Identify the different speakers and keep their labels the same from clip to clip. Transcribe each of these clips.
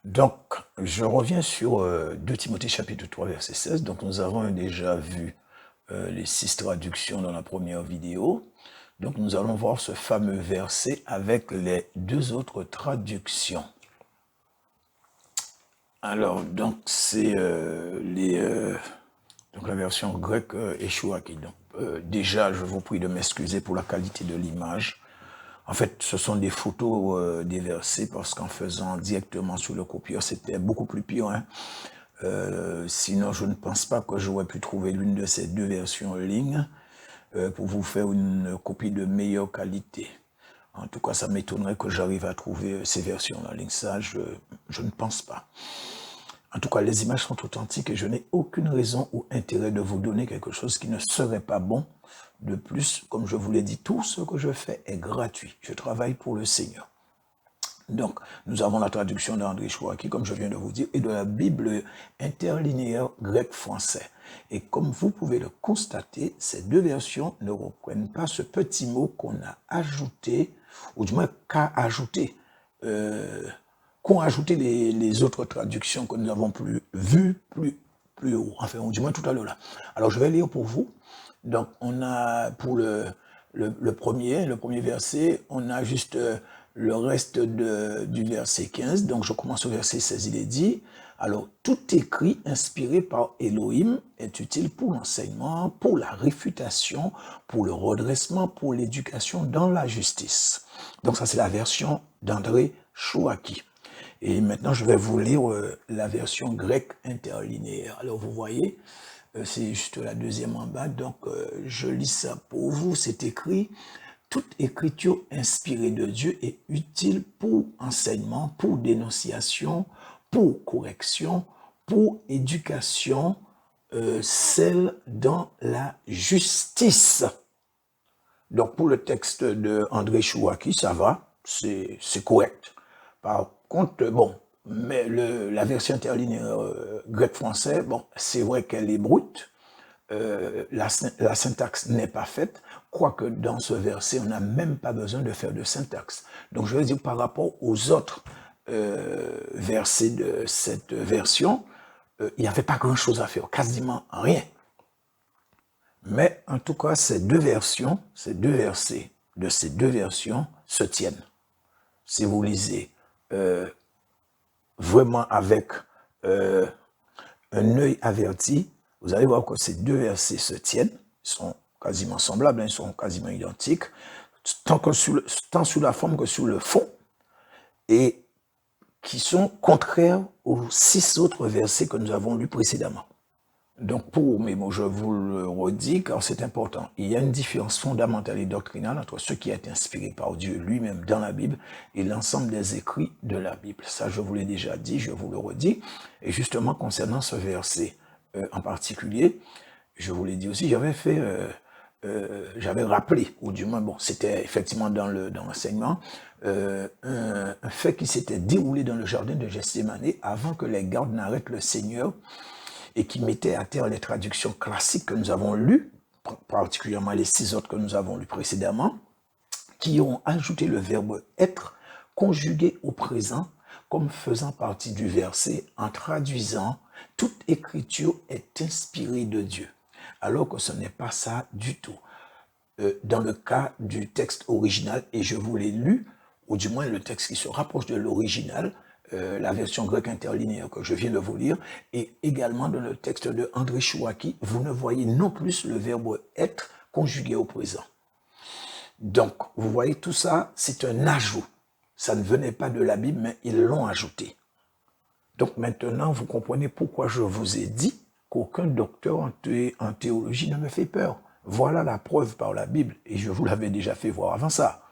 Speaker 1: Donc, je reviens sur 2 Timothée chapitre 3 verset 16. Donc, nous avons déjà vu les 6 traductions dans la première vidéo. Donc, nous allons voir ce fameux verset avec les 2 autres traductions. Alors, donc, c'est donc la version grecque Eshuaki. Donc, déjà, je vous prie de m'excuser pour la qualité de l'image. En fait, ce sont des photos des versets parce qu'en faisant directement sur le copieur, c'était beaucoup plus pire. Hein. Sinon, je ne pense pas que j'aurais pu trouver l'une de ces 2 versions en ligne pour vous faire une copie de meilleure qualité. En tout cas, ça m'étonnerait que j'arrive à trouver ces versions en ligne. Ça, je ne pense pas. En tout cas, les images sont authentiques et je n'ai aucune raison ou intérêt de vous donner quelque chose qui ne serait pas bon. De plus, comme je vous l'ai dit, tout ce que je fais est gratuit. Je travaille pour le Seigneur. Donc, nous avons la traduction d'André Chouaki, comme je viens de vous dire, et de la Bible interlinéaire grec-français. Et comme vous pouvez le constater, ces 2 versions ne reprennent pas ce petit mot qu'on a ajouté, ou du moins qu'ont ajouté les autres traductions que nous avons vues plus haut, enfin, ou du moins tout à l'heure là. Alors, je vais lire pour vous. Donc, on a pour le premier verset, on a juste le reste du verset 15. Donc, je commence au verset 16, il est dit, alors, tout écrit inspiré par Elohim est utile pour l'enseignement, pour la réfutation, pour le redressement, pour l'éducation dans la justice. Donc, ça, c'est la version d'André Chouaki. Et maintenant, je vais vous lire la version grecque interlinéaire. Alors, vous voyez, c'est juste la deuxième en bas, donc je lis ça pour vous, c'est écrit « Toute écriture inspirée de Dieu est utile pour enseignement, pour dénonciation, pour correction, pour éducation, celle dans la justice. » Donc pour le texte de André Chouaki, ça va, c'est correct. Par contre, bon, mais la version interlinéaire grec-français, bon, c'est vrai qu'elle est brute, la syntaxe n'est pas faite, quoique dans ce verset, on n'a même pas besoin de faire de syntaxe. Donc je veux dire, par rapport aux autres versets de cette version, il n'y avait pas grand-chose à faire, quasiment rien. Mais en tout cas, ces 2 versions, ces 2 versets de ces 2 versions se tiennent. Si vous lisez vraiment avec un œil averti, vous allez voir que ces 2 versets se tiennent, ils sont quasiment semblables, ils sont quasiment identiques, tant sous la forme que sous le fond, et qui sont contraires aux 6 autres versets que nous avons lus précédemment. Donc pour mes mots, je vous le redis car c'est important. Il y a une différence fondamentale et doctrinale entre ce qui est inspiré par Dieu lui-même dans la Bible et l'ensemble des écrits de la Bible. Ça, je vous l'ai déjà dit, je vous le redis. Et justement, concernant ce verset en particulier, je vous l'ai dit aussi, j'avais rappelé, ou du moins, bon, c'était effectivement dans l'enseignement, un fait qui s'était déroulé dans le jardin de Gethsémane avant que les gardes n'arrêtent le Seigneur et qui mettait à terre les traductions classiques que nous avons lues, particulièrement les 6 autres que nous avons lues précédemment, qui ont ajouté le verbe être conjugué au présent comme faisant partie du verset en traduisant « toute écriture est inspirée de Dieu », alors que ce n'est pas ça du tout. Dans le cas du texte original, et je vous l'ai lu, ou du moins le texte qui se rapproche de l'original, la version grecque interlinéaire que je viens de vous lire, et également dans le texte de André Chouaki, vous ne voyez non plus le verbe être conjugué au présent. Donc, vous voyez, tout ça, c'est un ajout. Ça ne venait pas de la Bible, mais ils l'ont ajouté. Donc maintenant, vous comprenez pourquoi je vous ai dit qu'aucun docteur en théologie ne me fait peur. Voilà la preuve par la Bible, et je vous l'avais déjà fait voir avant ça.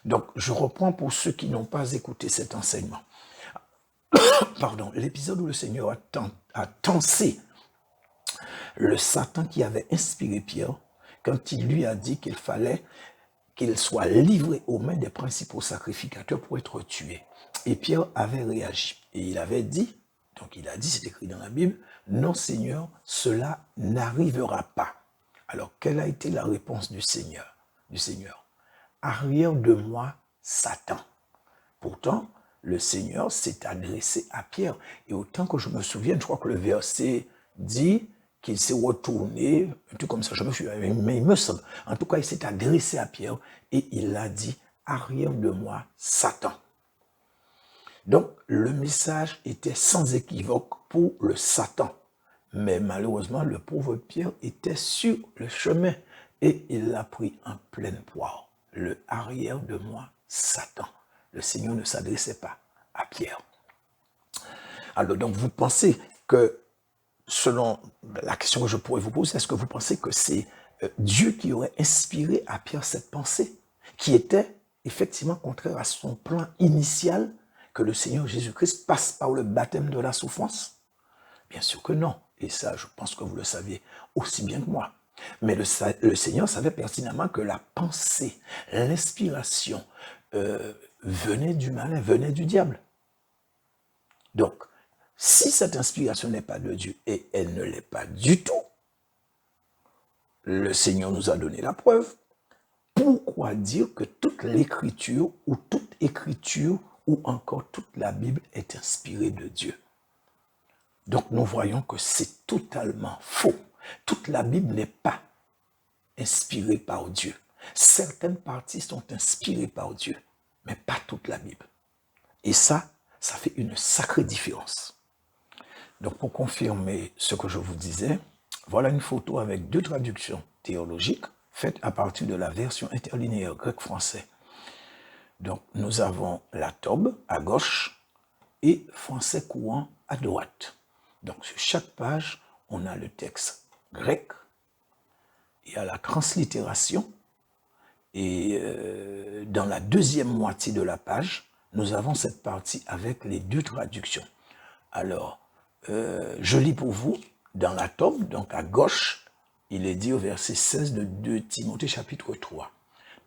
Speaker 1: Donc, je reprends pour ceux qui n'ont pas écouté cet enseignement. Pardon, l'épisode où le Seigneur a tensé le Satan qui avait inspiré Pierre quand il lui a dit qu'il fallait qu'il soit livré aux mains des principaux sacrificateurs pour être tué. Et Pierre avait réagi et il avait dit, donc il a dit, c'est écrit dans la Bible, non Seigneur, cela n'arrivera pas. Alors quelle a été la réponse du Seigneur? Arrière de moi, Satan. Pourtant, le Seigneur s'est adressé à Pierre. Et autant que je me souviens, je crois que le verset dit qu'il s'est retourné, un truc comme ça, je me souviens, mais il me semble. En tout cas, il s'est adressé à Pierre et il a dit, arrière de moi, Satan. Donc, le message était sans équivoque pour le Satan. Mais malheureusement, le pauvre Pierre était sur le chemin et il l'a pris en pleine poire. Le arrière de moi, Satan. Le Seigneur ne s'adressait pas à Pierre. Alors, donc, vous pensez que, selon la question que je pourrais vous poser, est-ce que vous pensez que c'est Dieu qui aurait inspiré à Pierre cette pensée, qui était effectivement contraire à son plan initial, que le Seigneur Jésus-Christ passe par le baptême de la souffrance? Bien sûr que non. Et ça, je pense que vous le saviez aussi bien que moi. Mais le Seigneur savait pertinemment que la pensée, l'inspiration venait du malin, venait du diable. Donc, si cette inspiration n'est pas de Dieu, et elle ne l'est pas du tout, le Seigneur nous a donné la preuve. Pourquoi dire que toute l'écriture, ou toute écriture, ou encore toute la Bible est inspirée de Dieu? Donc nous voyons que c'est totalement faux. Toute la Bible n'est pas inspirée par Dieu. Certaines parties sont inspirées par Dieu, mais pas toute la Bible. Et ça fait une sacrée différence. Donc pour confirmer ce que je vous disais, voilà une photo avec deux traductions théologiques faites à partir de la version interlinéaire grec-français. Donc nous avons la Tob à gauche et français courant à droite. Donc, sur chaque page, on a le texte grec, il y a la translittération, et dans la deuxième moitié de la page, nous avons cette partie avec les deux traductions. Alors, je lis pour vous, dans la Tob, donc à gauche, il est dit au verset 16 de 2 Timothée chapitre 3.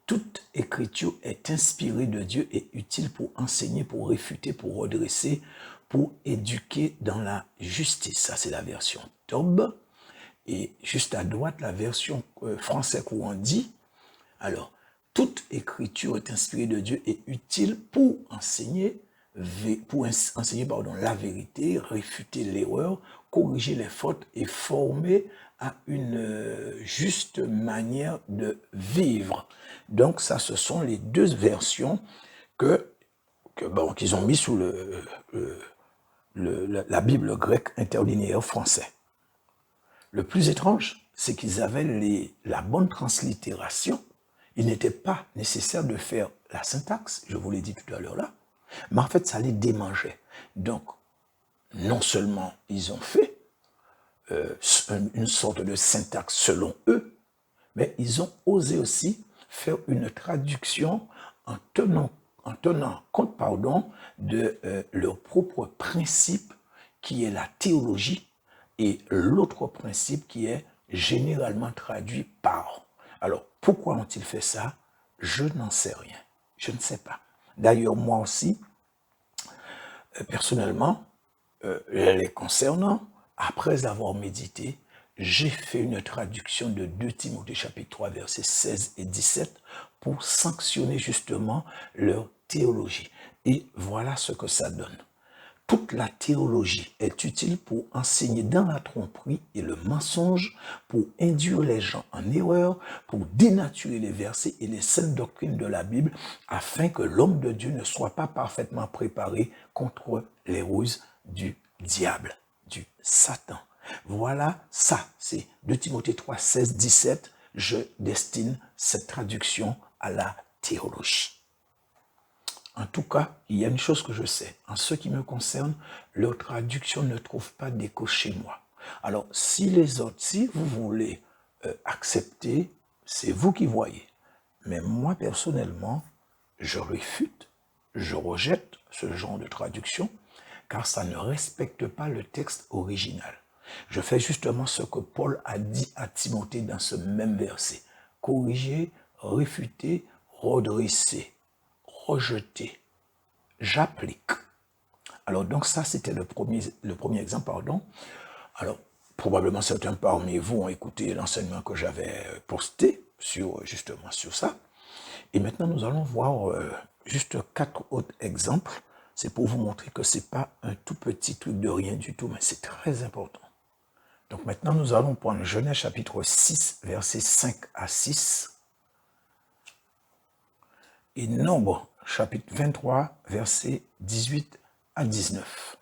Speaker 1: Toute écriture est inspirée de Dieu et utile pour enseigner, pour réfuter, pour redresser, pour éduquer dans la justice. Ça, c'est la version Tob. Et juste à droite, la version français courant dit, alors, toute écriture est inspirée de Dieu et utile pour enseigner la vérité, réfuter l'erreur, corriger les fautes et former à une juste manière de vivre. Donc ça, ce sont les deux versions qu'ils ont mis sous la Bible grecque interlinéaire français. Le plus étrange, c'est qu'ils avaient la bonne translittération. Il n'était pas nécessaire de faire la syntaxe, je vous l'ai dit tout à l'heure là, mais en fait, ça les démangeait. Donc, non seulement ils ont fait une sorte de syntaxe selon eux, mais ils ont osé aussi faire une traduction en tenant compte de leur propre principe qui est la théologie et l'autre principe qui est généralement traduit par. Alors, pourquoi ont-ils fait ça? Je n'en sais rien. Je ne sais pas. D'ailleurs, moi aussi, personnellement, les concernant, après avoir médité, j'ai fait une traduction de 2 Timothée chapitre 3, versets 16 et 17 pour sanctionner justement leur théologie. Et voilà ce que ça donne. Toute la théologie est utile pour enseigner dans la tromperie et le mensonge, pour induire les gens en erreur, pour dénaturer les versets et les saintes doctrines de la Bible, afin que l'homme de Dieu ne soit pas parfaitement préparé contre les ruses du diable, du Satan. Voilà, ça, c'est 2 Timothée 3, 16, 17. Je destine cette traduction à la théologie. En tout cas, il y a une chose que je sais. En ce qui me concerne, leur traduction ne trouve pas d'écho chez moi. Alors, si les autres, si vous voulez accepter, c'est vous qui voyez. Mais moi, personnellement, je réfute, je rejette ce genre de traduction, car ça ne respecte pas le texte original. Je fais justement ce que Paul a dit à Timothée dans ce même verset. Corriger, réfuter, redresser, rejeter. J'applique. Alors donc ça, c'était le premier exemple, pardon. Alors, probablement certains parmi vous ont écouté l'enseignement que j'avais posté justement sur ça. Et maintenant, nous allons voir juste 4 autres exemples. c'est pour vous montrer que ce n'est pas un tout petit truc de rien du tout, mais c'est très important. Donc maintenant, nous allons prendre Genèse chapitre 6, versets 5 à 6, et Nombre chapitre 23, versets 18 à 19.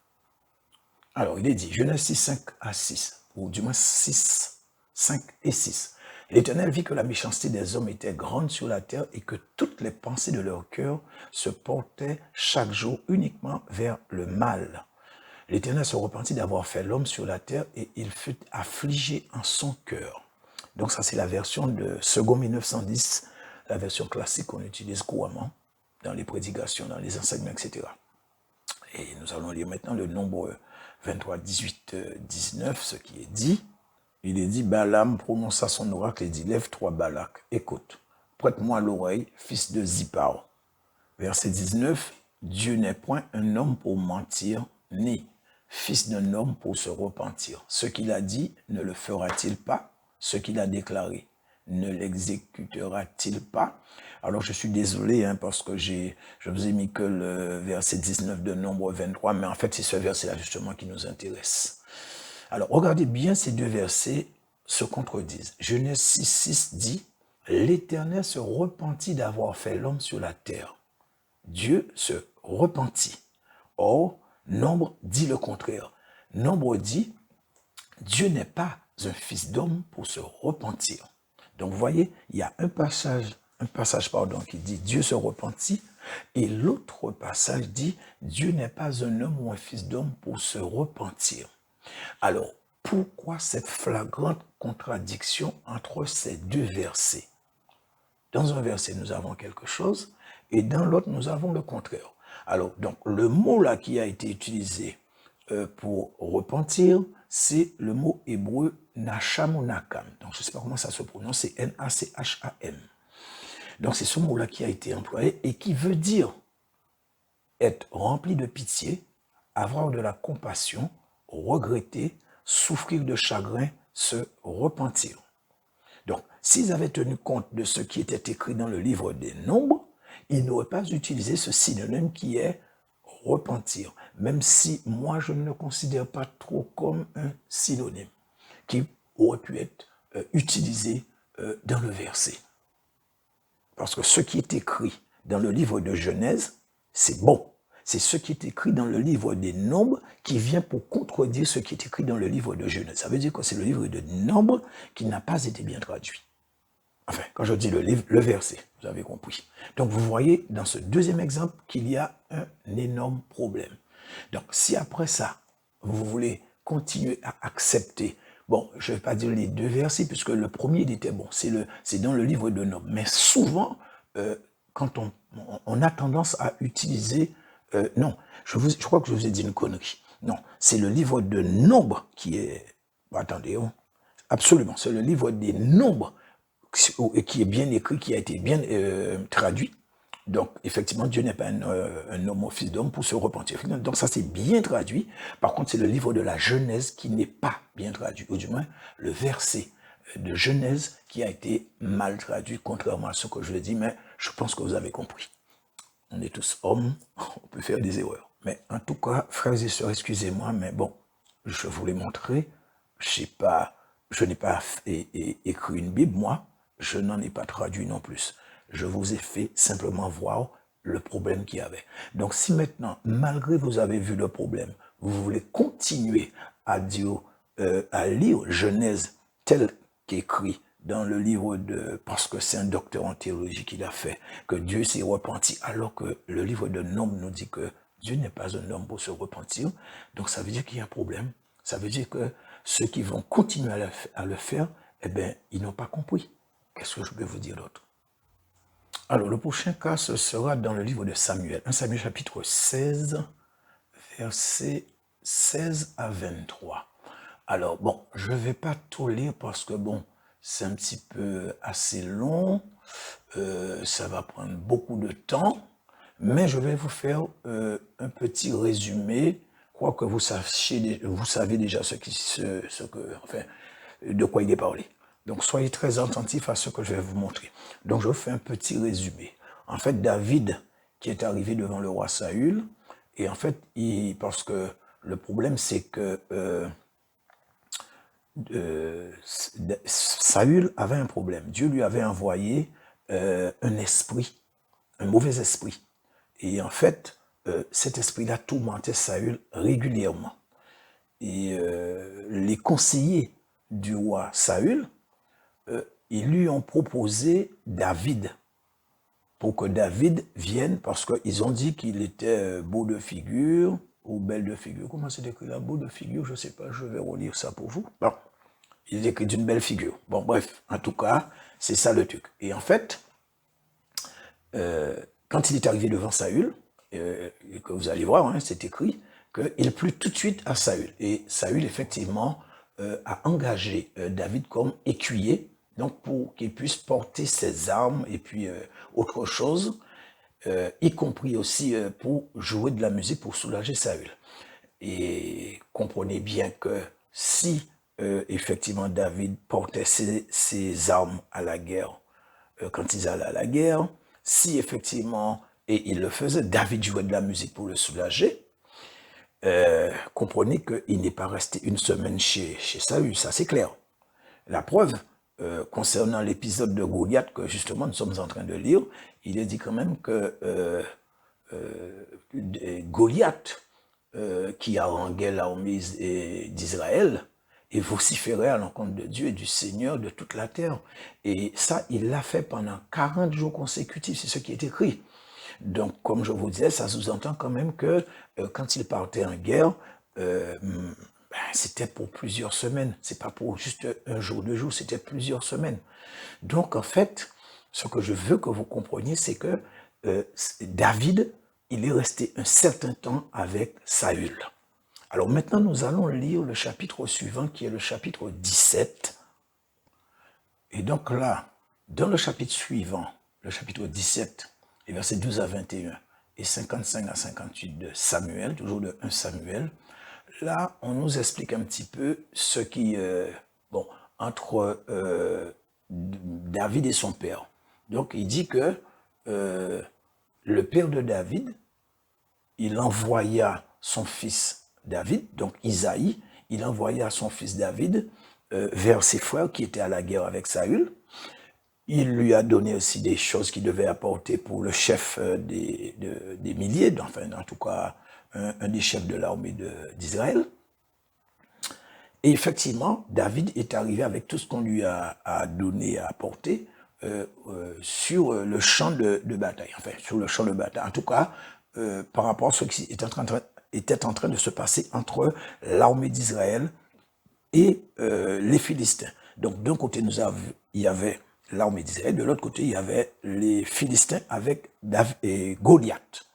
Speaker 1: Alors, il est dit, Genèse 6, 5 à 6, ou du moins 6, 5 et 6. L'Éternel vit que la méchanceté des hommes était grande sur la terre et que toutes les pensées de leur cœur se portaient chaque jour uniquement vers le mal. L'Éternel se repentit d'avoir fait l'homme sur la terre et il fut affligé en son cœur. Donc ça, c'est la version de Second 1910, la version classique qu'on utilise couramment dans les prédications, dans les enseignements, etc. Et nous allons lire maintenant le Nombre 23, 18, 19, ce qui est dit. Il est dit, Balaam prononça son oracle et dit, lève-toi Balak, écoute, prête-moi l'oreille, fils de Zippor. Verset 19, Dieu n'est point un homme pour mentir, ni fils d'un homme pour se repentir. Ce qu'il a dit, ne le fera-t-il pas? Ce qu'il a déclaré, ne l'exécutera-t-il pas? Alors je suis désolé parce que je vous ai mis que le verset 19 de Nombre 23, mais en fait c'est ce verset-là justement qui nous intéresse. Alors, regardez bien, ces deux versets se contredisent. Genèse 6, 6 dit, « L'Éternel se repentit d'avoir fait l'homme sur la terre. » Dieu se repentit. Or, Nombre dit le contraire. Nombre dit, « Dieu n'est pas un fils d'homme pour se repentir. » Donc, vous voyez, il y a un passage qui dit, « Dieu se repentit », et l'autre passage dit, « Dieu n'est pas un homme ou un fils d'homme pour se repentir. » Alors, pourquoi cette flagrante contradiction entre ces deux versets? Dans un verset, nous avons quelque chose, et dans l'autre, nous avons le contraire. Alors, donc, le mot là qui a été utilisé pour repentir, c'est le mot hébreu nacham ou nakam. Donc, je ne sais pas comment ça se prononce, c'est N-A-C-H-A-M. Donc, c'est ce mot-là qui a été employé et qui veut dire être rempli de pitié, avoir de la compassion, regretter, souffrir de chagrin, se repentir. Donc, s'ils avaient tenu compte de ce qui était écrit dans le livre des Nombres, ils n'auraient pas utilisé ce synonyme qui est repentir, même si moi je ne le considère pas trop comme un synonyme qui aurait pu être utilisé dans le verset. Parce que ce qui est écrit dans le livre de Genèse, c'est bon. C'est ce qui est écrit dans le livre des Nombres qui vient pour contredire ce qui est écrit dans le livre de Genèse. Ça veut dire que c'est le livre de Nombres qui n'a pas été bien traduit. Enfin, quand je dis le verset, vous avez compris. Donc, vous voyez dans ce deuxième exemple qu'il y a un énorme problème. Donc, si après ça, vous voulez continuer à accepter, bon, je ne vais pas dire les deux versets, puisque le premier, il était bon, c'est dans le livre de Nombres. Mais souvent, quand on a tendance à utiliser... non, je crois que je vous ai dit une connerie. Non, c'est le livre de Nombres qui est... Attendez, absolument, c'est le livre des Nombres qui est bien écrit, qui a été bien traduit. Donc, effectivement, Dieu n'est pas un homme ou fils d'homme pour se repentir. Donc, ça, c'est bien traduit. Par contre, c'est le livre de la Genèse qui n'est pas bien traduit. Ou du moins, le verset de Genèse qui a été mal traduit, contrairement à ce que je l'ai dit. Mais je pense que vous avez compris. On est tous hommes, on peut faire des erreurs. Mais en tout cas, frères et sœurs, excusez-moi, mais bon, je vous l'ai montré. Je n'ai pas écrit une Bible, moi. Je n'en ai pas traduit non plus. Je vous ai fait simplement voir le problème qu'il y avait. Donc si maintenant, malgré que vous avez vu le problème, vous voulez continuer à lire Genèse tel qu'écrit dans le livre parce que c'est un docteur en théologie qui l'a fait, que Dieu s'est repenti, alors que le livre de Nombres nous dit que Dieu n'est pas un homme pour se repentir. Donc ça veut dire qu'il y a un problème. Ça veut dire que ceux qui vont continuer à le faire, eh bien, ils n'ont pas compris. Qu'est-ce que je peux vous dire d'autre? Alors, le prochain cas, ce sera dans le livre de Samuel. 1 Samuel chapitre 16, versets 16 à 23. Alors, bon, je ne vais pas tout lire parce que, bon, c'est un petit peu assez long. Ça va prendre beaucoup de temps. Mais je vais vous faire un petit résumé, quoique vous savez déjà de quoi il est parlé. Donc, soyez très attentifs à ce que je vais vous montrer. Donc, je vous fais un petit résumé. En fait, David, qui est arrivé devant le roi Saül, Et en fait, parce que le problème, c'est que Saül avait un problème. Dieu lui avait envoyé un esprit, un mauvais esprit. Et en fait, cet esprit-là tourmentait Saül régulièrement. Et les conseillers du roi Saül, ils lui ont proposé David, pour que David vienne, parce qu'ils ont dit qu'il était beau de figure, ou belle de figure. Comment c'est écrit là? Beau de figure, je ne sais pas, je vais relire ça pour vous. Bon, il est écrit d'une belle figure. Bon, bref, en tout cas, c'est ça le truc. Et en fait, quand il est arrivé devant Saül, et que vous allez voir, hein, c'est écrit, qu'il plut tout de suite à Saül. Et Saül, effectivement, a engagé David comme écuyer, donc pour qu'il puisse porter ses armes et puis autre chose, y compris aussi pour jouer de la musique pour soulager Saül. Et comprenez bien que si effectivement David portait ses armes à la guerre, quand ils allaient à la guerre, si effectivement, et il le faisait, David jouait de la musique pour le soulager, comprenez qu'il n'est pas resté une semaine chez Saül, ça c'est clair. La preuve, concernant l'épisode de Goliath que justement nous sommes en train de lire, il est dit quand même que Goliath, qui haranguait l'armée d'Israël, et vociférait à l'encontre de Dieu et du Seigneur de toute la terre. Et ça, il l'a fait pendant 40 jours consécutifs, c'est ce qui est écrit. Donc, comme je vous disais, ça sous-entend quand même que quand il partait en guerre, c'était pour plusieurs semaines. C'est pas pour juste un jour, 2 jours, c'était plusieurs semaines. Donc, en fait, ce que je veux que vous compreniez, c'est que David, il est resté un certain temps avec Saül. Alors maintenant, nous allons lire le chapitre suivant, qui est le chapitre 17. Et donc là, dans le chapitre suivant, le chapitre 17, les versets 12 à 21 et 55 à 58 de Samuel, toujours de 1 Samuel, là, on nous explique un petit peu ce qui, entre David et son père. Donc, il dit que le père de David, il envoya son fils David, donc Isaïe, il envoya son fils David vers ses frères qui étaient à la guerre avec Saül. Il lui a donné aussi des choses qu'il devait apporter pour le chef des milliers, enfin en tout cas un des chefs de l'armée d'Israël. Et effectivement, David est arrivé avec tout ce qu'on lui a donné, à apporter sur le champ de bataille. Enfin, sur le champ de bataille. En tout cas, par rapport à ce qui était en train de se passer entre l'armée d'Israël et les Philistins. Donc, d'un côté, il y avait l'armée d'Israël, de l'autre côté, il y avait les Philistins avec Goliath.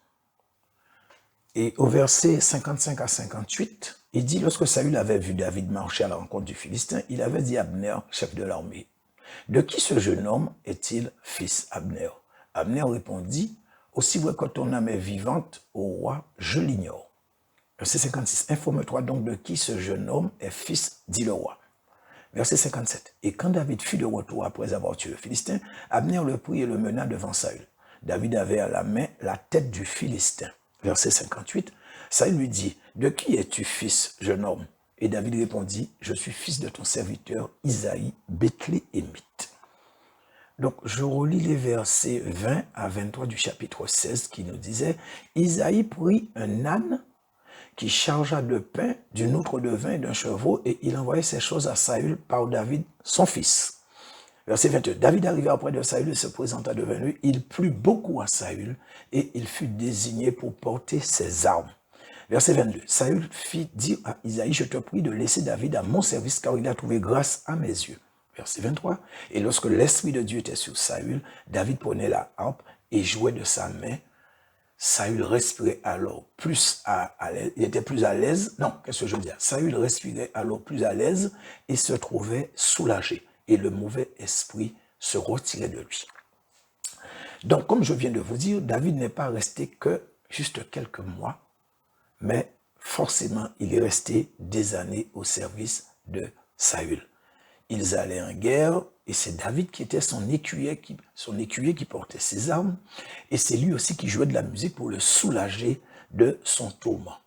Speaker 1: Et au verset 55 à 58, il dit, lorsque Saül avait vu David marcher à la rencontre du Philistin, il avait dit à Abner, chef de l'armée, « De qui ce jeune homme est-il fils Abner ?» Abner répondit, « Aussi vrai que ton âme est vivante, ô roi, je l'ignore. » Verset 56, « Informe-toi donc de qui ce jeune homme est fils, dit le roi. » Verset 57, « Et quand David fut de retour après avoir tué le Philistin, Abner le prit et le mena devant Saül. David avait à la main la tête du Philistin. » Verset 58, Saül lui dit, « De qui es-tu fils, jeune homme ?» Et David répondit, « Je suis fils de ton serviteur Isaïe, Bethléemite. » Donc, je relis les versets 20 à 23 du chapitre 16 qui nous disait, « Isaïe prit un âne qui chargea de pain, d'une outre de vin et d'un chevreau, et il envoyait ces choses à Saül par David, son fils. » Verset 22. David arriva auprès de Saül et se présenta devant lui. Il plut beaucoup à Saül et il fut désigné pour porter ses armes. Verset 22. Saül fit dire à Isaïe, je te prie de laisser David à mon service car il a trouvé grâce à mes yeux. Verset 23. Et lorsque l'Esprit de Dieu était sur Saül, David prenait la harpe et jouait de sa main. Saül respirait alors plus à l'aise. Il était plus à l'aise. Non, qu'est-ce que je veux dire? Saül respirait alors plus à l'aise et se trouvait soulagé. Et le mauvais esprit se retirait de lui. Donc, comme je viens de vous dire, David n'est pas resté que juste quelques mois, mais forcément, il est resté des années au service de Saül. Ils allaient en guerre, et c'est David qui était son écuyer qui portait ses armes, et c'est lui aussi qui jouait de la musique pour le soulager de son tourment.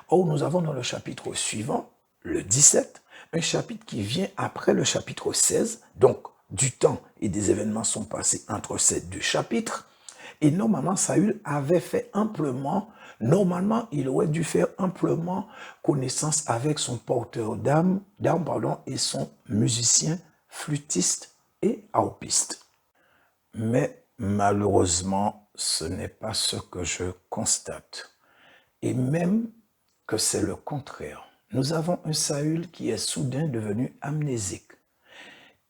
Speaker 1: Or, nous avons dans le chapitre suivant, le 17, un chapitre qui vient après le chapitre 16, donc du temps et des événements sont passés entre ces deux chapitres, et normalement, Saül avait fait amplement, il aurait dû faire amplement connaissance avec son porteur d'armes, et son musicien, flûtiste et harpiste. Mais malheureusement, ce n'est pas ce que je constate. Et même que c'est le contraire. Nous avons un Saül qui est soudain devenu amnésique.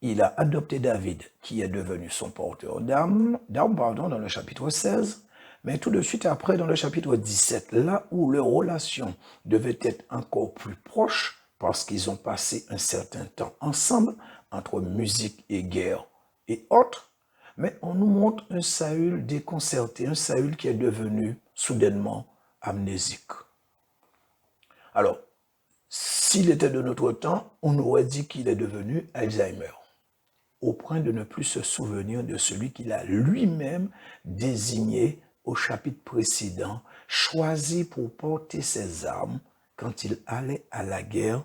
Speaker 1: Il a adopté David, qui est devenu son porteur d'armes, dans le chapitre 16, mais tout de suite après, dans le chapitre 17, là où leurs relations devaient être encore plus proches, parce qu'ils ont passé un certain temps ensemble, entre musique et guerre et autres, mais on nous montre un Saül déconcerté, un Saül qui est devenu soudainement amnésique. Alors, s'il était de notre temps, on aurait dit qu'il est devenu Alzheimer, au point de ne plus se souvenir de celui qu'il a lui-même désigné au chapitre précédent, choisi pour porter ses armes quand il allait à la guerre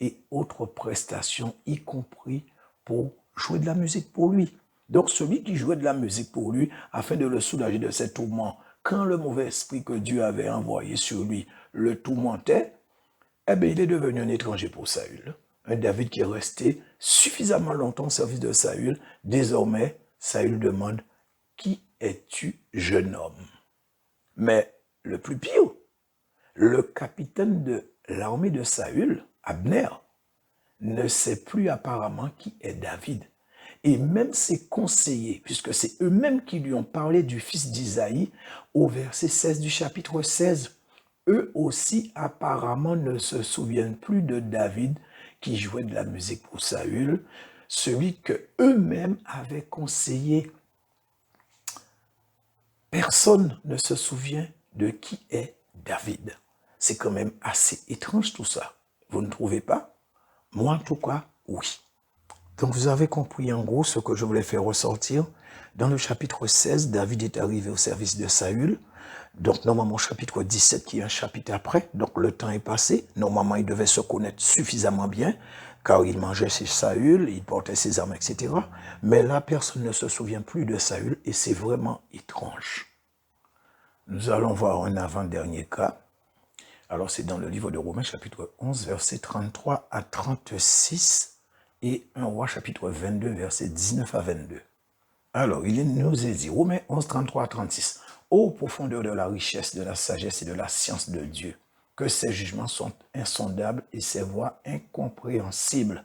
Speaker 1: et autres prestations, y compris pour jouer de la musique pour lui. Donc celui qui jouait de la musique pour lui, afin de le soulager de ses tourments, quand le mauvais esprit que Dieu avait envoyé sur lui le tourmentait, eh bien il est devenu un étranger pour Saül. Un David qui est resté suffisamment longtemps au service de Saül. Désormais, Saül demande « Qui es-tu, jeune homme ?» Mais le plus pire, le capitaine de l'armée de Saül, Abner, ne sait plus apparemment qui est David. Et même ses conseillers, puisque c'est eux-mêmes qui lui ont parlé du fils d'Isaïe, au verset 16 du chapitre 16, eux aussi apparemment ne se souviennent plus de David qui jouait de la musique pour Saül, celui que eux-mêmes avaient conseillé. Personne ne se souvient de qui est David. C'est quand même assez étrange tout ça. Vous ne trouvez pas? Moi en tout cas, oui. Donc vous avez compris en gros ce que je voulais faire ressortir. Dans le chapitre 16, David est arrivé au service de Saül. Donc normalement chapitre 17 qui est un chapitre après, donc le temps est passé. Normalement il devait se connaître suffisamment bien, car il mangeait chez Saül, il portait ses armes, etc. Mais là personne ne se souvient plus de Saül et c'est vraiment étrange. Nous allons voir un avant-dernier cas. Alors c'est dans le livre de Romains chapitre 11 versets 33 à 36 et 1 Roi chapitre 22 versets 19 à 22. Alors il nous est dit, Romains 11, 33 à 36. Ô profondeur de la richesse, de la sagesse et de la science de Dieu, que ses jugements sont insondables et ses voies incompréhensibles.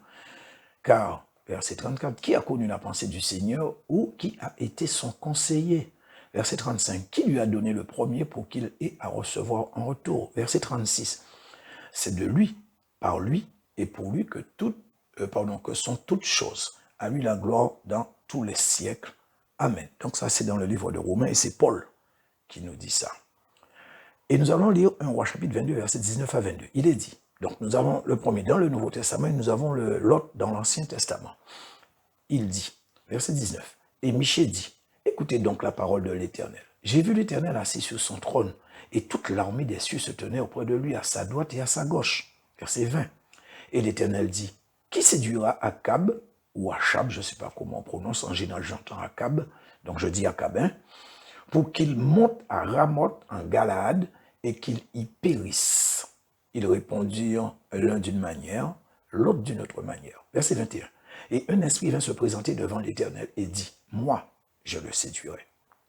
Speaker 1: Car, verset 34, qui a connu la pensée du Seigneur ou qui a été son conseiller? Verset 35, qui lui a donné le premier pour qu'il ait à recevoir en retour? Verset 36, c'est de lui, par lui et pour lui que sont toutes choses. À lui la gloire dans tous les siècles. Amen. Donc ça c'est dans le livre de Romains et c'est Paul qui nous dit ça. Et nous allons lire 1 Roi chapitre 22, verset 19 à 22. Il est dit, donc nous avons le premier dans le Nouveau Testament et nous avons l'autre dans l'Ancien Testament. Il dit, verset 19, et Michée dit, écoutez donc la parole de l'Éternel. J'ai vu l'Éternel assis sur son trône et toute l'armée des cieux se tenait auprès de lui à sa droite et à sa gauche. Verset 20. Et l'Éternel dit, qui séduira Akab, ou Achab, je ne sais pas comment on prononce, en général j'entends Akab, donc je dis Akabin, pour qu'il monte à Ramoth en Galaad et qu'il y périsse. Ils répondirent l'un d'une manière, l'autre d'une autre manière. Verset 21. Et un esprit vint se présenter devant l'Éternel et dit, moi, je le séduirai.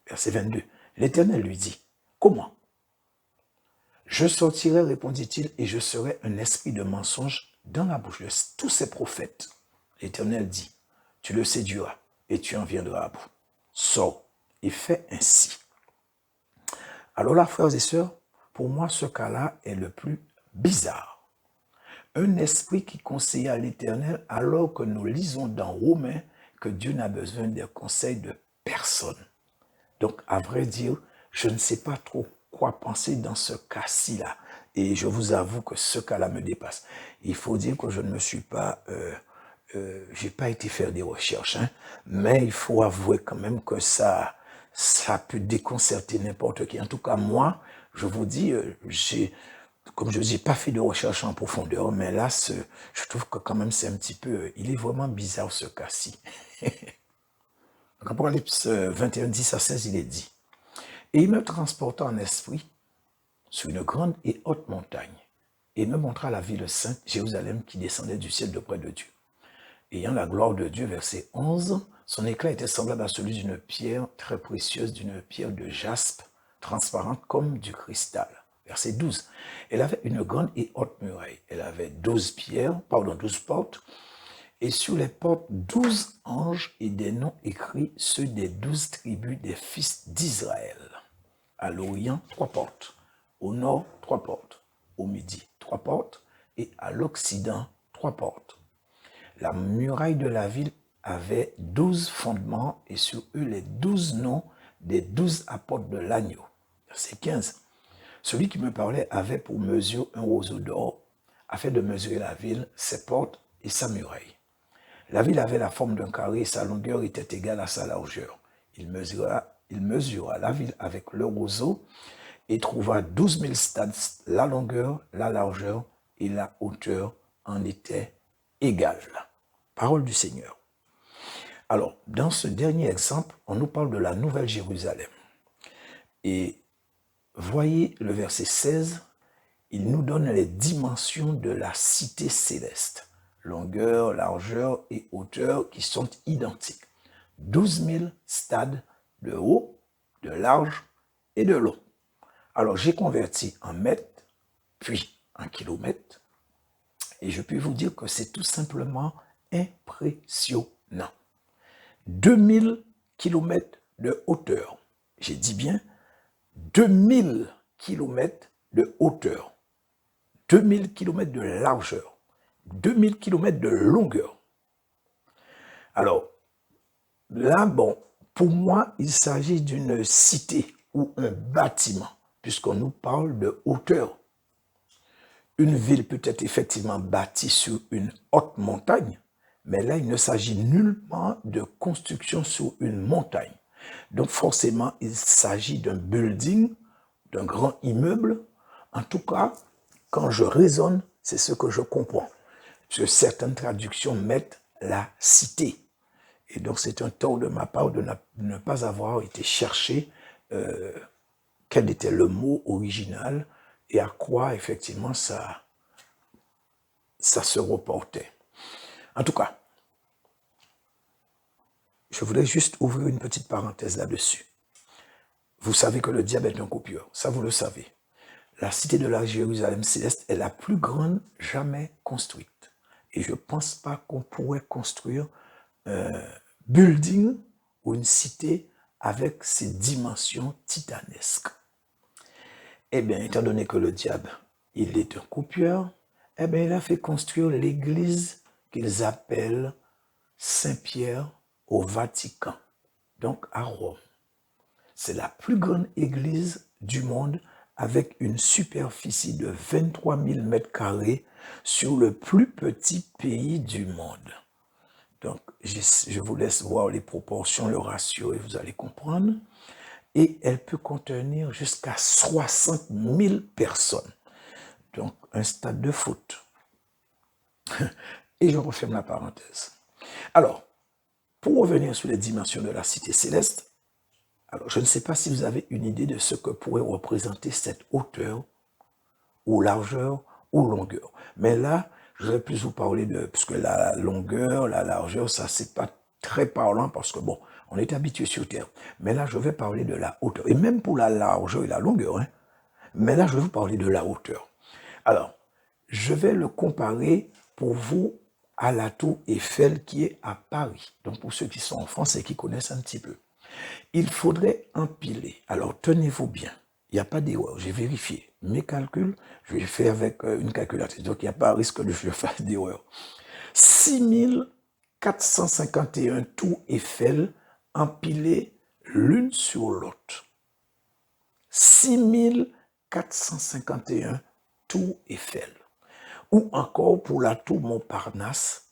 Speaker 1: Verset 22. L'Éternel lui dit, comment? Je sortirai, répondit-il, et je serai un esprit de mensonge dans la bouche de tous ces prophètes. L'Éternel dit, tu le séduiras et tu en viendras à bout. Sors et fais ainsi. Alors là, frères et sœurs, pour moi, ce cas-là est le plus bizarre. Un esprit qui conseille à l'Éternel alors que nous lisons dans Romains que Dieu n'a besoin des conseils de personne. Donc, à vrai dire, je ne sais pas trop quoi penser dans ce cas-ci-là. Et je vous avoue que ce cas-là me dépasse. Il faut dire que je ne me suis pas... j'ai pas été faire des recherches, hein, mais il faut avouer quand même que ça peut déconcerter n'importe qui. En tout cas, moi, Je vous dis, comme je dis, pas fait de recherche en profondeur, mais là, je trouve que quand même c'est un petit peu, il est vraiment bizarre ce cas-ci. Donc, Apocalypse 21, 10 à 16, il est dit, « Et il me transporta en esprit sur une grande et haute montagne, et me montra la ville sainte, Jérusalem, qui descendait du ciel de près de Dieu. Ayant la gloire de Dieu, verset 11, son éclat était semblable à celui d'une pierre très précieuse, d'une pierre de jaspe, transparente comme du cristal. Verset 12. Elle avait une grande et haute muraille. Elle avait 12 portes, et sur les portes 12 anges et des noms écrits, ceux des 12 tribus des fils d'Israël. À l'Orient, 3 portes. Au nord, 3 portes. Au midi, 3 portes. Et à l'Occident, 3 portes. La muraille de la ville avait 12 fondements et sur eux les 12 noms des 12 apôtres de l'agneau. Verset 15. Celui qui me parlait avait pour mesure un roseau d'or, afin de mesurer la ville, ses portes et sa muraille. La ville avait la forme d'un carré et sa longueur était égale à sa largeur. Il mesura la ville avec le roseau et trouva 12 000 stades. La longueur, la largeur et la hauteur en étaient égales. Parole du Seigneur. Alors, dans ce dernier exemple, on nous parle de la Nouvelle Jérusalem. Et voyez le verset 16, il nous donne les dimensions de la cité céleste. Longueur, largeur et hauteur qui sont identiques. 12 000 stades de haut, de large et de long. Alors, j'ai converti en mètres, puis en kilomètres, et je peux vous dire que c'est tout simplement impressionnant. 2000 km de hauteur. J'ai dit bien 2000 km de hauteur, 2000 km de largeur, 2000 km de longueur. Alors, là, bon, pour moi, il s'agit d'une cité ou un bâtiment, puisqu'on nous parle de hauteur. Une ville peut être effectivement bâtie sur une haute montagne, mais là, il ne s'agit nullement de construction sur une montagne. Donc forcément, il s'agit d'un building, d'un grand immeuble. En tout cas, quand je raisonne, c'est ce que je comprends. Parce que certaines traductions mettent la cité. Et donc c'est un tort de ma part de ne pas avoir été chercher quel était le mot original et à quoi effectivement ça se reportait. En tout cas, je voudrais juste ouvrir une petite parenthèse là-dessus. Vous savez que le diable est un copieur, ça vous le savez. La cité de la Jérusalem céleste est la plus grande jamais construite. Et je ne pense pas qu'on pourrait construire un building ou une cité avec ces dimensions titanesques. Eh bien, étant donné que le diable, il est un copieur, eh bien, il a fait construire l'église qu'ils appellent Saint-Pierre au Vatican, donc à Rome. C'est la plus grande église du monde avec une superficie de 23 000 mètres carrés sur le plus petit pays du monde. Donc, je vous laisse voir les proportions, le ratio et vous allez comprendre. Et elle peut contenir jusqu'à 60 000 personnes. Donc, un stade de foot. Et je referme la parenthèse. Alors, pour revenir sur les dimensions de la cité céleste, alors je ne sais pas si vous avez une idée de ce que pourrait représenter cette hauteur, ou largeur, ou longueur. Mais là, je vais plus vous parler puisque la longueur, la largeur, ça c'est pas très parlant parce que bon, on est habitué sur Terre. Mais là, je vais parler de la hauteur. Et même pour la largeur et la longueur, hein. Mais là, je vais vous parler de la hauteur. Alors, je vais le comparer pour vous à la tour Eiffel qui est à Paris. Donc, pour ceux qui sont en France et qui connaissent un petit peu. Il faudrait empiler. Alors, tenez-vous bien. Il n'y a pas d'erreur. J'ai vérifié. Mes calculs, je les fais avec une calculatrice. Donc, il n'y a pas risque que je fasse d'erreur. 6451 tours Eiffel empilées l'une sur l'autre. 6451 tours Eiffel. Ou encore pour la tour Montparnasse,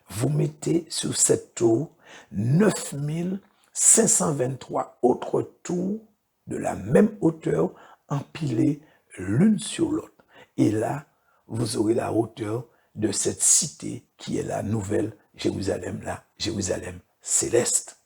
Speaker 1: vous mettez sur cette tour 9523 autres tours de la même hauteur empilées l'une sur l'autre. Et là, vous aurez la hauteur de cette cité qui est la nouvelle Jérusalem, la Jérusalem céleste.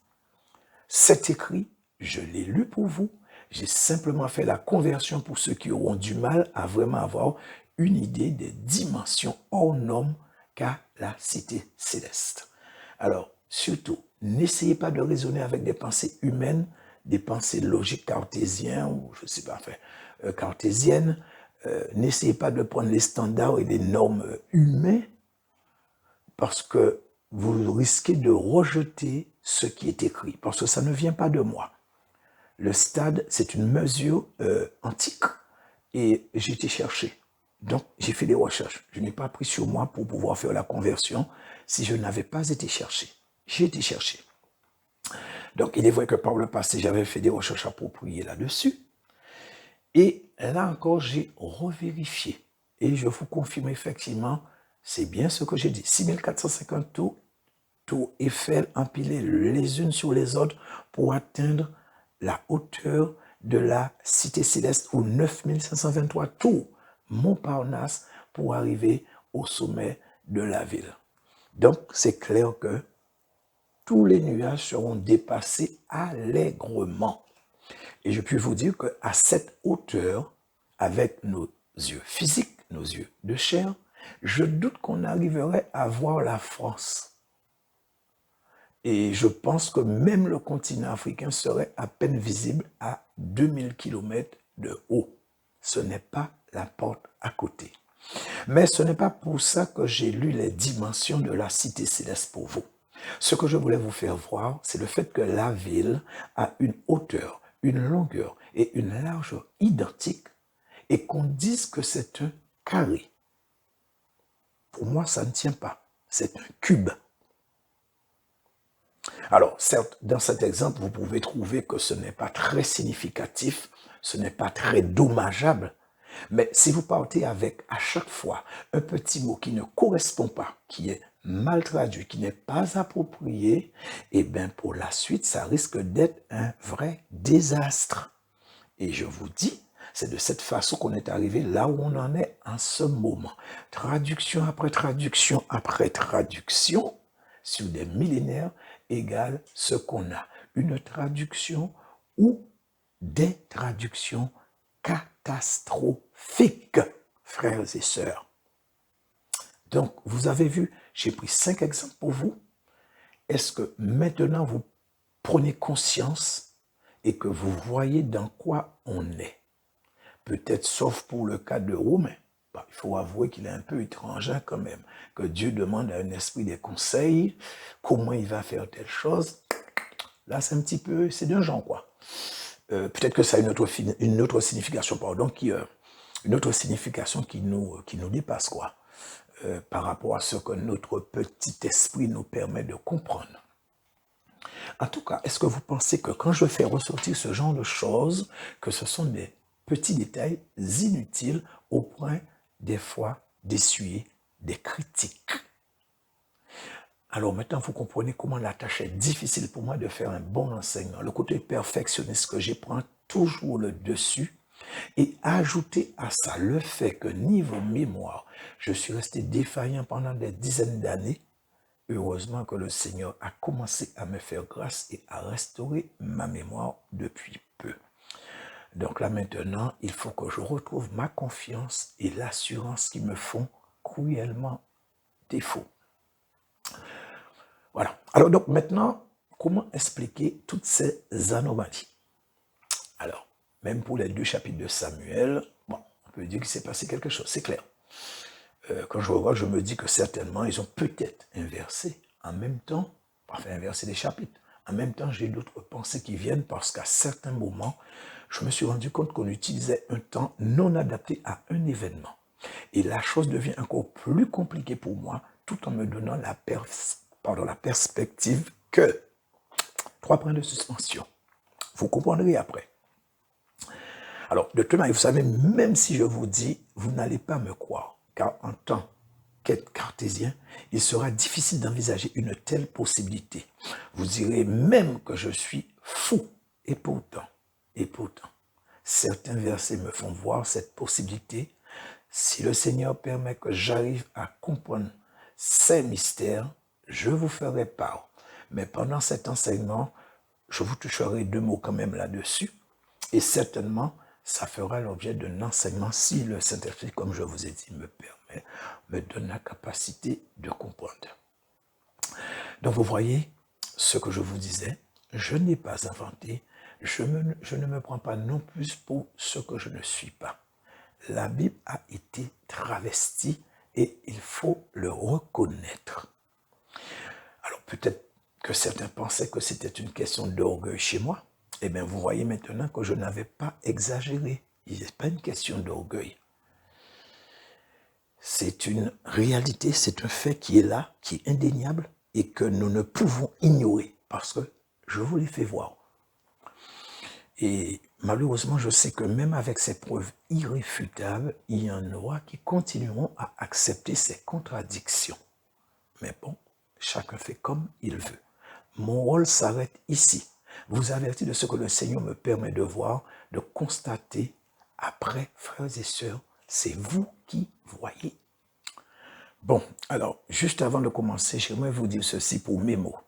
Speaker 1: C'est écrit, je l'ai lu pour vous, j'ai simplement fait la conversion pour ceux qui auront du mal à vraiment avoir une idée des dimensions hors normes qu'a la cité céleste. Alors, surtout, n'essayez pas de raisonner avec des pensées humaines, des pensées logiques cartésiennes, ou je ne sais pas, cartésiennes. N'essayez pas de prendre les standards et les normes humains, parce que vous risquez de rejeter ce qui est écrit, parce que ça ne vient pas de moi. Le stade, c'est une mesure antique, et j'ai été chercher. Donc, j'ai fait des recherches. Je n'ai pas pris sur moi pour pouvoir faire la conversion si je n'avais pas été chercher. J'ai été chercher. Donc, il est vrai que par le passé, j'avais fait des recherches appropriées là-dessus. Et là encore, j'ai revérifié. Et je vous confirme effectivement, c'est bien ce que j'ai dit. 6450 tours Eiffel empilées les unes sur les autres pour atteindre la hauteur de la cité céleste, ou 9523 tours Montparnasse pour arriver au sommet de la ville. Donc, c'est clair que tous les nuages seront dépassés allègrement. Et je puis vous dire qu'à cette hauteur, avec nos yeux physiques, nos yeux de chair, je doute qu'on arriverait à voir la France. Et je pense que même le continent africain serait à peine visible à 2000 km de haut. Ce n'est pas la porte à côté. Mais ce n'est pas pour ça que j'ai lu les dimensions de la cité céleste pour vous. Ce que je voulais vous faire voir, c'est le fait que la ville a une hauteur, une longueur et une largeur identiques, et qu'on dise que c'est un carré. Pour moi, ça ne tient pas. C'est un cube. Alors, certes, dans cet exemple, vous pouvez trouver que ce n'est pas très significatif, ce n'est pas très dommageable, mais si vous partez avec, à chaque fois, un petit mot qui ne correspond pas, qui est mal traduit, qui n'est pas approprié, eh bien, pour la suite, ça risque d'être un vrai désastre. Et je vous dis, c'est de cette façon qu'on est arrivé là où on en est en ce moment. Traduction après traduction après traduction, sur des millénaires, égale ce qu'on a. Une traduction ou des traductions catastrophiques, frères et sœurs. Donc, vous avez vu, j'ai pris 5 exemples pour vous. Est-ce que maintenant vous prenez conscience et que vous voyez dans quoi on est? Peut-être sauf pour le cas de Romain. Bah, il faut avouer qu'il est un peu étranger quand même, que Dieu demande à un esprit des conseils, comment il va faire telle chose. Là, c'est un petit peu, c'est d'un genre, quoi. Peut-être que ça a une autre signification, une autre signification qui nous dépasse, quoi, par rapport à ce que notre petit esprit nous permet de comprendre. En tout cas, est-ce que vous pensez que quand je fais ressortir ce genre de choses, que ce sont des petits détails inutiles au point, des fois, d'essuyer des critiques? Alors maintenant, vous comprenez comment la tâche est difficile pour moi de faire un bon enseignement. Le côté perfectionniste que je prends toujours le dessus. Et ajouter à ça le fait que niveau mémoire, je suis resté défaillant pendant des dizaines d'années. Heureusement que le Seigneur a commencé à me faire grâce et à restaurer ma mémoire depuis peu. Donc là maintenant, il faut que je retrouve ma confiance et l'assurance qui me font cruellement défaut. Voilà. Alors donc maintenant, comment expliquer toutes ces anomalies? Alors, même pour les 2 chapitres de Samuel, bon, on peut dire qu'il s'est passé quelque chose, c'est clair. Quand je revois, je me dis que certainement, ils ont peut-être inversé en même temps, inversé les chapitres. En même temps, j'ai d'autres pensées qui viennent parce qu'à certains moments, je me suis rendu compte qu'on utilisait un temps non adapté à un événement. Et la chose devient encore plus compliquée pour moi, tout en me donnant la perspective que 3 points de suspension. Vous comprendrez après. Alors, de toute manière, vous savez, même si je vous dis, vous n'allez pas me croire, car en tant qu'être cartésien, il sera difficile d'envisager une telle possibilité. Vous direz même que je suis fou. Et pourtant, certains versets me font voir cette possibilité. Si le Seigneur permet que j'arrive à comprendre ces mystères, je vous ferai part. Mais pendant cet enseignement, je vous toucherai 2 mots quand même là-dessus. Et certainement, ça fera l'objet d'un enseignement si le Saint-Esprit, comme je vous ai dit, me permet, me donne la capacité de comprendre. Donc vous voyez ce que je vous disais, je n'ai pas inventé, je ne me prends pas non plus pour ce que je ne suis pas. La Bible a été travestie et il faut le reconnaître. Alors peut-être que certains pensaient que c'était une question d'orgueil chez moi. Eh bien, vous voyez maintenant que je n'avais pas exagéré. Il n'est pas une question d'orgueil. C'est une réalité, c'est un fait qui est là, qui est indéniable et que nous ne pouvons ignorer parce que je vous l'ai fait voir. Et malheureusement, je sais que même avec ces preuves irréfutables, il y en aura qui continueront à accepter ces contradictions. Mais bon, chacun fait comme il veut. Mon rôle s'arrête ici. Vous avertir de ce que le Seigneur me permet de voir, de constater. Après, frères et sœurs, c'est vous qui voyez. Bon, alors, juste avant de commencer, j'aimerais vous dire ceci pour mes mots.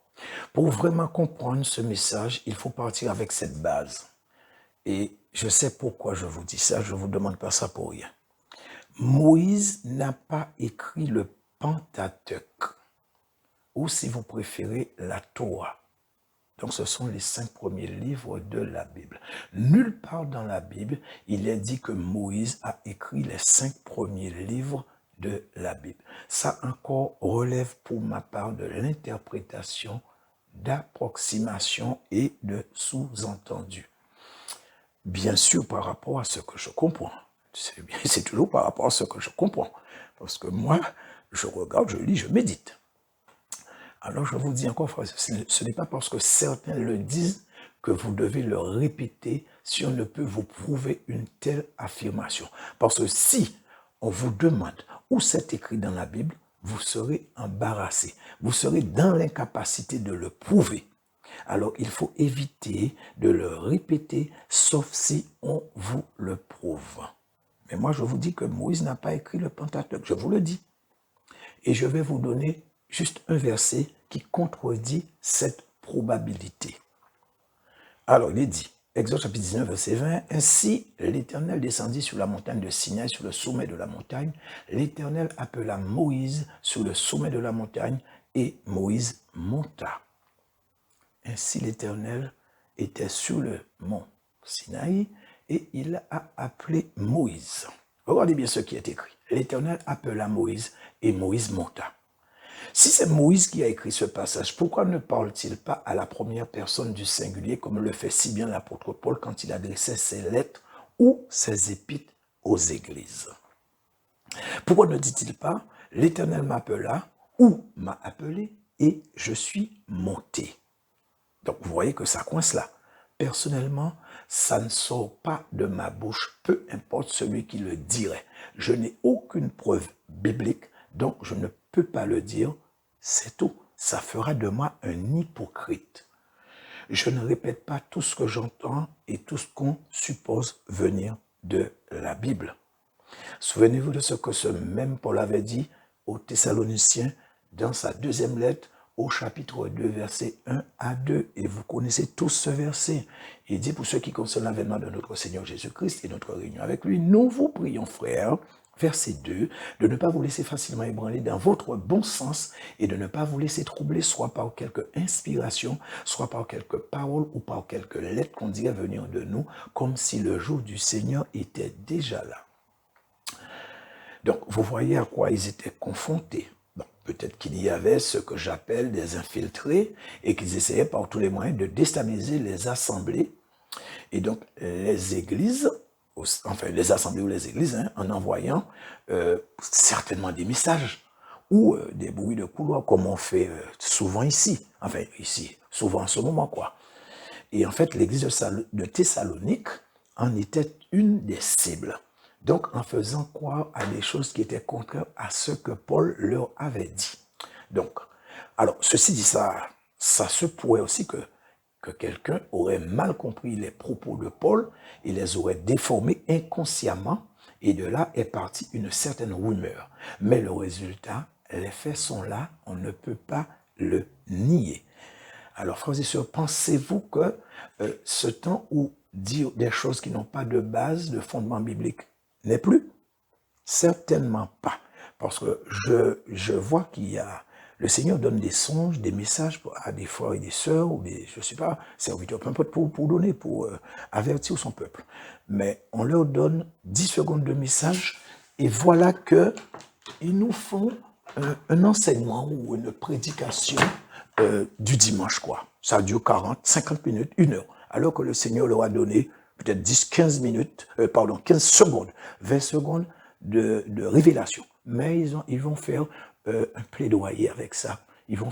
Speaker 1: Pour vraiment comprendre ce message, il faut partir avec cette base. Et je sais pourquoi je vous dis ça, je ne vous demande pas ça pour rien. Moïse n'a pas écrit le Pentateuque, ou si vous préférez, la Torah. Donc ce sont les 5 premiers livres de la Bible. Nulle part dans la Bible, il est dit que Moïse a écrit les 5 premiers livres de la Bible. Ça encore relève pour ma part de l'interprétation, d'approximation et de sous-entendu. Bien sûr par rapport à ce que je comprends. C'est toujours par rapport à ce que je comprends. Parce que moi, je regarde, je lis, je médite. Alors je vous dis encore, frère, ce n'est pas parce que certains le disent que vous devez le répéter si on ne peut vous prouver une telle affirmation. Parce que si on vous demande où c'est écrit dans la Bible, vous serez embarrassé. Vous serez dans l'incapacité de le prouver. Alors il faut éviter de le répéter, sauf si on vous le prouve. Mais moi je vous dis que Moïse n'a pas écrit le Pentateuque, je vous le dis. Et je vais vous donner juste un verset qui contredit cette probabilité. Alors, il est dit, Exode chapitre 19, verset 20, « Ainsi l'Éternel descendit sur la montagne de Sinaï, sur le sommet de la montagne. L'Éternel appela Moïse sur le sommet de la montagne, et Moïse monta. » Ainsi l'Éternel était sur le mont Sinaï, et il a appelé Moïse. Regardez bien ce qui est écrit. L'Éternel appela Moïse, et Moïse monta. Si c'est Moïse qui a écrit ce passage, pourquoi ne parle-t-il pas à la première personne du singulier comme le fait si bien l'apôtre Paul quand il adressait ses lettres ou ses épîtres aux églises? Pourquoi ne dit-il pas « L'Éternel m'appela » ou « m'a appelé et je suis monté ». Donc vous voyez que ça coince là. Personnellement, ça ne sort pas de ma bouche, peu importe celui qui le dirait. Je n'ai aucune preuve biblique, donc je ne peux pas le dire, c'est tout. Ça fera de moi un hypocrite. Je ne répète pas tout ce que j'entends et tout ce qu'on suppose venir de la Bible. Souvenez-vous de ce que ce même Paul avait dit aux Thessaloniciens dans sa deuxième lettre, au chapitre 2, versets 1 à 2. Et vous connaissez tous ce verset. Il dit, pour ce qui concerne l'avènement de notre Seigneur Jésus-Christ et notre réunion avec lui, nous vous prions, frères, verset 2, de ne pas vous laisser facilement ébranler dans votre bon sens et de ne pas vous laisser troubler soit par quelque inspiration, soit par quelque parole ou par quelque lettre qu'on dirait venir de nous, comme si le jour du Seigneur était déjà là. Donc, vous voyez à quoi ils étaient confrontés. Bon, peut-être qu'il y avait ce que j'appelle des infiltrés et qu'ils essayaient par tous les moyens de déstabiliser les assemblées. Et donc, les églises, enfin les assemblées ou les églises, en envoyant certainement des messages ou des bruits de couloir, comme on fait souvent ici. Enfin, ici, souvent en ce moment, quoi. Et en fait, l'église de Thessalonique en était une des cibles. Donc, en faisant croire à des choses qui étaient contraires à ce que Paul leur avait dit. Donc, alors, ceci dit ça se pourrait aussi que que quelqu'un aurait mal compris les propos de Paul et les aurait déformés inconsciemment, et de là est partie une certaine rumeur. Mais le résultat, les faits sont là, on ne peut pas le nier. Alors, frères et sœurs, pensez-vous que ce temps où dire des choses qui n'ont pas de base, de fondement biblique, n'est plus? Certainement pas. Parce que je vois qu'il y a... Le Seigneur donne des songes, des messages à des frères et des sœurs, ou des, je ne sais pas, serviteurs, peu importe, pour donner, pour avertir son peuple. Mais on leur donne 10 secondes de message, et voilà que ils nous font un enseignement ou une prédication du dimanche, quoi. Ça dure 40, 50 minutes, 1 heure. Alors que le Seigneur leur a donné peut-être 10, 15 minutes, 15 secondes, 20 secondes de révélation. Mais ils vont faire un plaidoyer avec ça. Ils vont